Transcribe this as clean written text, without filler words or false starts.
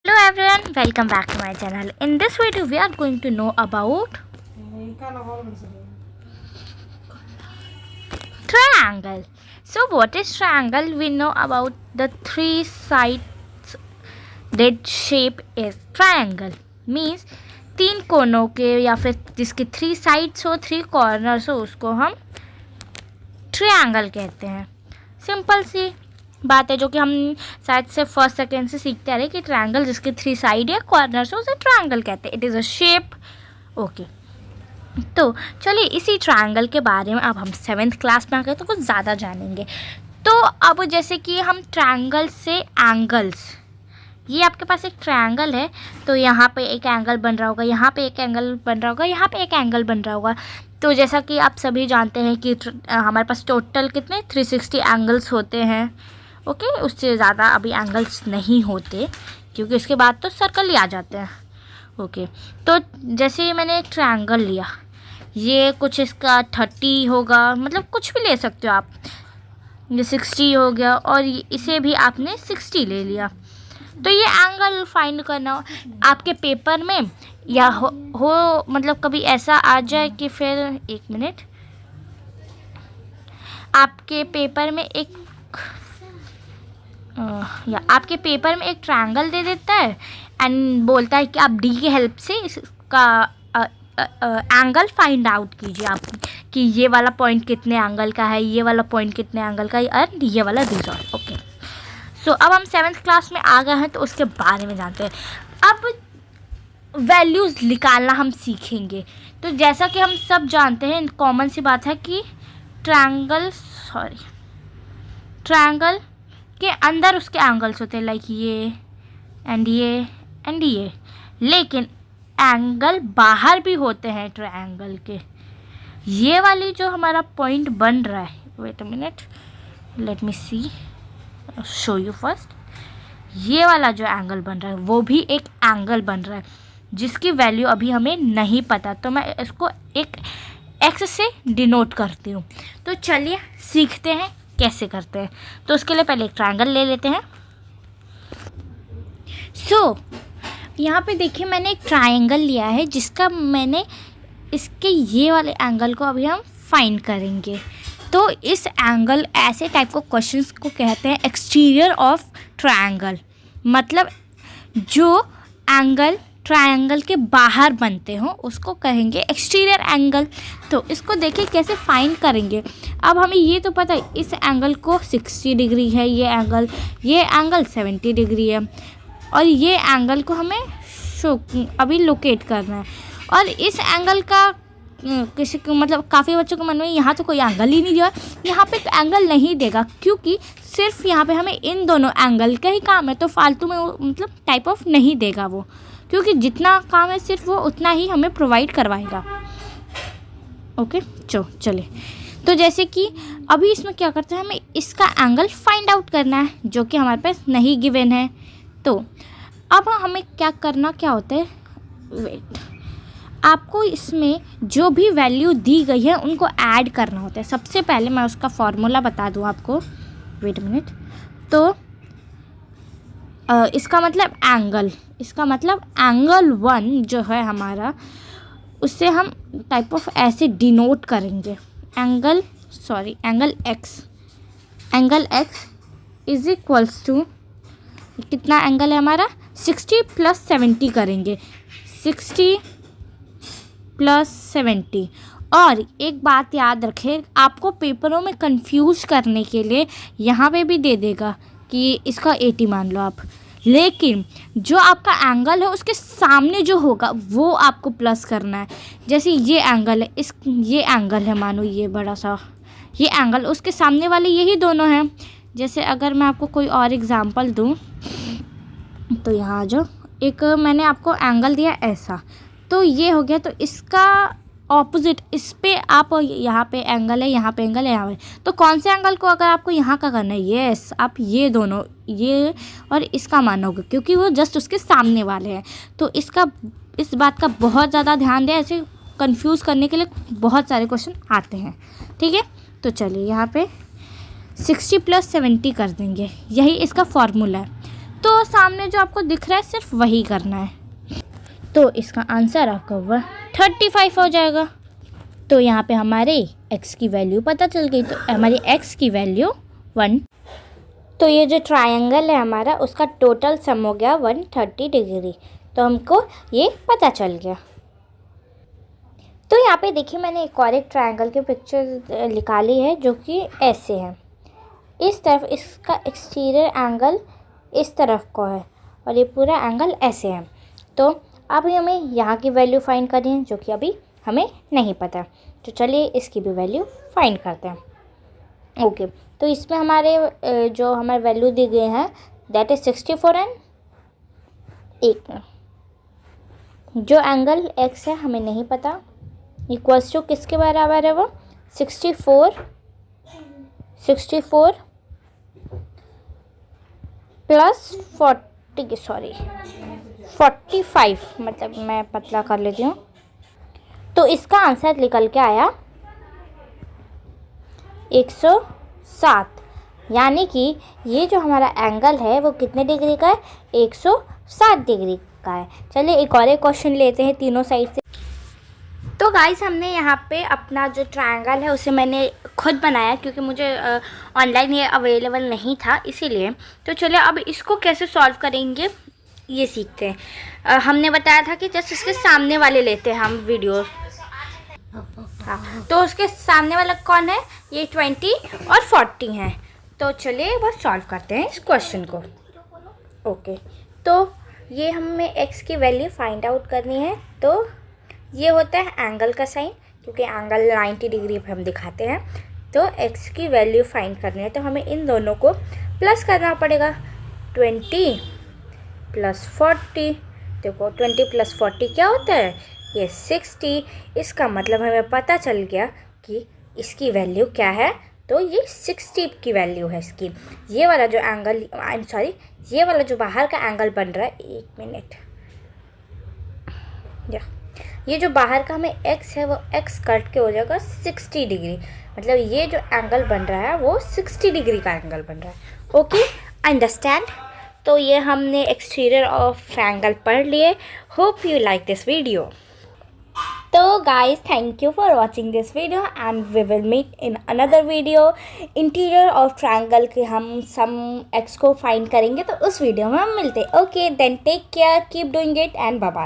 Hello everyone, welcome back to my channel. In this video we are going to know about triangle. So what is triangle? We know about the three sides that shape is triangle. Means तीन कोनों के या फिर जिसके three sides हो, three corners हो, उसको हम ट्रायंगल कहते हैं. सिंपल सी बात है जो कि हम शायद से फर्स्ट सेकेंड से सीखते आ रहे कि ट्रायंगल जिसके थ्री साइड या कॉर्नर्स हो उसे ट्रायंगल कहते हैं. It is a shape. Okay, तो चलिए इसी ट्रायंगल के बारे में अब हम 7th क्लास में आ गए तो कुछ ज़्यादा जानेंगे. तो अब जैसे कि हम ट्रायंगल से एंगल्स, ये आपके पास एक ट्रायंगल है तो यहाँ पे एक एंगल बन रहा होगा, यहाँ पे एक एंगल बन रहा होगा, यहाँ पे एक एंगल बन रहा होगा. तो जैसा कि आप सभी जानते हैं कि हमारे पास टोटल कितने 360 एंगल्स होते हैं. ओके, उससे ज़्यादा अभी एंगल्स नहीं होते क्योंकि उसके बाद तो सर्कल ही आ जाते हैं. ओके, तो जैसे मैंने एक ट्रायंगल लिया, ये कुछ इसका 30 होगा, मतलब कुछ भी ले सकते हो आप. ये 60 हो गया और इसे भी आपने 60 ले लिया. तो ये एंगल फाइंड करना आपके पेपर में या हो मतलब कभी ऐसा आ जाए कि फिर एक मिनट आपके पेपर में आपके पेपर में एक ट्रायंगल दे देता है एंड बोलता है कि आप डी की हेल्प से इसका एंगल फाइंड आउट कीजिए आप कि ये वाला पॉइंट कितने एंगल का है, ये वाला पॉइंट कितने एंगल का है और ये वाला रिजल्ट. ओके, सो अब हम 7th क्लास में आ गए हैं तो उसके बारे में जानते हैं. अब वैल्यूज़ निकालना हम सीखेंगे. तो जैसा कि हम सब जानते हैं, कॉमन सी बात है कि ट्रायंगल के अंदर उसके एंगल्स होते हैं, लाइक ये एंड ये एंड ये. लेकिन एंगल बाहर भी होते हैं ट्रायंगल के. ये वाली जो हमारा पॉइंट बन रहा है, wait a minute, let me see, show you first. ये वाला जो एंगल बन रहा है वो भी एक एंगल बन रहा है जिसकी वैल्यू अभी हमें नहीं पता, तो मैं इसको एक एक्स से डिनोट करती हूँ. तो चलिए सीखते हैं कैसे करते हैं. तो उसके लिए पहले एक ट्रायंगल ले लेते हैं. सो यहाँ पे देखिए मैंने एक ट्रायंगल लिया है जिसका मैंने इसके ये वाले एंगल को अभी हम फाइंड करेंगे. तो इस एंगल ऐसे टाइप को क्वेश्चंस को कहते हैं एक्सटीरियर ऑफ ट्रायंगल. मतलब जो एंगल ट्रायंगल के बाहर बनते हो उसको कहेंगे एक्सटीरियर एंगल. तो इसको देखिए कैसे फाइंड करेंगे. अब हमें ये तो पता है इस एंगल को 60 डिग्री है, ये एंगल 70 डिग्री है और ये एंगल को हमें अभी लोकेट करना है. और इस एंगल का किसी को मतलब काफ़ी बच्चों के मन में यहाँ तो कोई एंगल ही नहीं दिया, यहाँ पे एंगल नहीं देगा क्योंकि सिर्फ यहाँ पे हमें इन दोनों एंगल का ही काम है. तो फालतू में मतलब टाइप ऑफ नहीं देगा वो, क्योंकि जितना काम है सिर्फ वो उतना ही हमें प्रोवाइड करवाएगा. ओके, चलिए. तो जैसे कि अभी इसमें क्या करते हैं, हमें इसका एंगल फाइंड आउट करना है जो कि हमारे पास नहीं गिवन है. तो अब हमें क्या होता है, वेट, आपको इसमें जो भी वैल्यू दी गई है उनको ऐड करना होता है. सबसे पहले मैं उसका फॉर्मूला बता दूं आपको, वेट मिनट. तो इसका मतलब एंगल 1 जो है हमारा, उससे हम टाइप ऑफ ऐसे डिनोट करेंगे. Angle X is equals to कितना एंगल है हमारा 60 + 70 करेंगे. 60 + 70. और एक बात याद रखें, आपको पेपरों में कंफ्यूज करने के लिए यहाँ पे भी दे देगा कि इसका 80 मान लो आप, लेकिन जो आपका एंगल है उसके सामने जो होगा वो आपको प्लस करना है. जैसे ये एंगल है, ये एंगल है, मानो ये बड़ा सा ये एंगल, उसके सामने वाले यही दोनों हैं. जैसे अगर मैं आपको कोई और एग्जांपल दूं, तो यहाँ जो एक मैंने आपको एंगल दिया ऐसा, तो ये हो गया. तो इसका ऑपोजिट इस पे आप यहाँ पे एंगल है, यहाँ पे एंगल है, यहाँ पे, तो कौन से एंगल को अगर आपको यहाँ का करना है, यस, आप ये दोनों ये और इसका मानोगे क्योंकि वो जस्ट उसके सामने वाले हैं. तो इस बात का बहुत ज़्यादा ध्यान दें, ऐसे कंफ्यूज करने के लिए बहुत सारे क्वेश्चन आते हैं. ठीक है, तो चलिए यहाँ पे 60 + 70 कर देंगे, यही इसका फॉर्मूला है. तो सामने जो आपको दिख रहा है सिर्फ वही करना है। तो इसका आंसर आपका 135 हो जाएगा। तो यहाँ पे हमारे x की वैल्यू पता चल गई। तो हमारी x की वैल्यू 1। तो ये जो ट्रायंगल है हमारा उसका टोटल सम हो गया 130 डिग्री। तो हमको ये पता चल गया। तो यहाँ पे देखिए मैंने एक ट्रायंगल की पिक्चर निकाली है जो कि ऐसे है। इस तरफ इसका एक्सटीरियर एंगल इस तरफ को है और ये पूरा एंगल ऐसे है। तो अब हमें यहाँ की वैल्यू फाइंड करनी है जो कि अभी हमें नहीं पता। तो चलिए इसकी भी वैल्यू फाइंड करते हैं। ओके, तो इसमें हमारे जो हमारे वैल्यू दी गए हैं दैट इज 64 एंड एक जो एंगल x है हमें नहीं पता, इक्वल्स टू किसके बराबर है वो 64 प्लस 45, मतलब मैं पतला कर लेती हूँ। तो इसका आंसर निकल के आया 107, यानी कि ये जो हमारा एंगल है वो कितने डिग्री का है 107 डिग्री का है। चलिए एक और क्वेश्चन लेते हैं तीनों साइड से। तो गाइस हमने यहाँ पे अपना जो ट्रायंगल है उसे मैंने खुद बनाया क्योंकि मुझे ऑनलाइन ये अवेलेबल नहीं था इसीलिए। तो चलिए अब इसको कैसे सॉल्व करेंगे ये सीखते हैं। हमने बताया था कि जस्ट इसके सामने वाले लेते हैं हम वीडियो। हाँ, तो उसके सामने वाला कौन है, ये 20 और 40 हैं। तो चलिए बस सॉल्व करते हैं इस क्वेश्चन को। ओके, तो ये हमें x की वैल्यू फाइंड आउट करनी है। तो ये होता है एंगल का साइन, क्योंकि एंगल 90 डिग्री पे हम दिखाते हैं। तो x की वैल्यू फाइंड करनी है तो हमें इन दोनों को प्लस करना पड़ेगा। 20 प्लस 40, देखो 20 प्लस 40 क्या होता है, ये 60। इसका मतलब हमें पता चल गया कि इसकी वैल्यू क्या है। तो ये 60 की वैल्यू है इसकी। ये वाला जो एंगल ये वाला जो बाहर का एंगल बन रहा है, एक मिनट, ये जो बाहर का हमें x है वो x कट के हो जाएगा 60 डिग्री। मतलब ये जो एंगल बन रहा है वो 60 डिग्री का एंगल बन रहा है। Okay, understand. तो ये हमने एक्सटीरियर ऑफ ट्रायंगल पढ़ लिए। Hope you like this video. तो guys thank you for watching this video and we will meet in another video. Interior of triangle के हम सम x को फाइंड करेंगे तो उस वीडियो में हम मिलते हैं। Okay then take care, keep doing it and bye bye.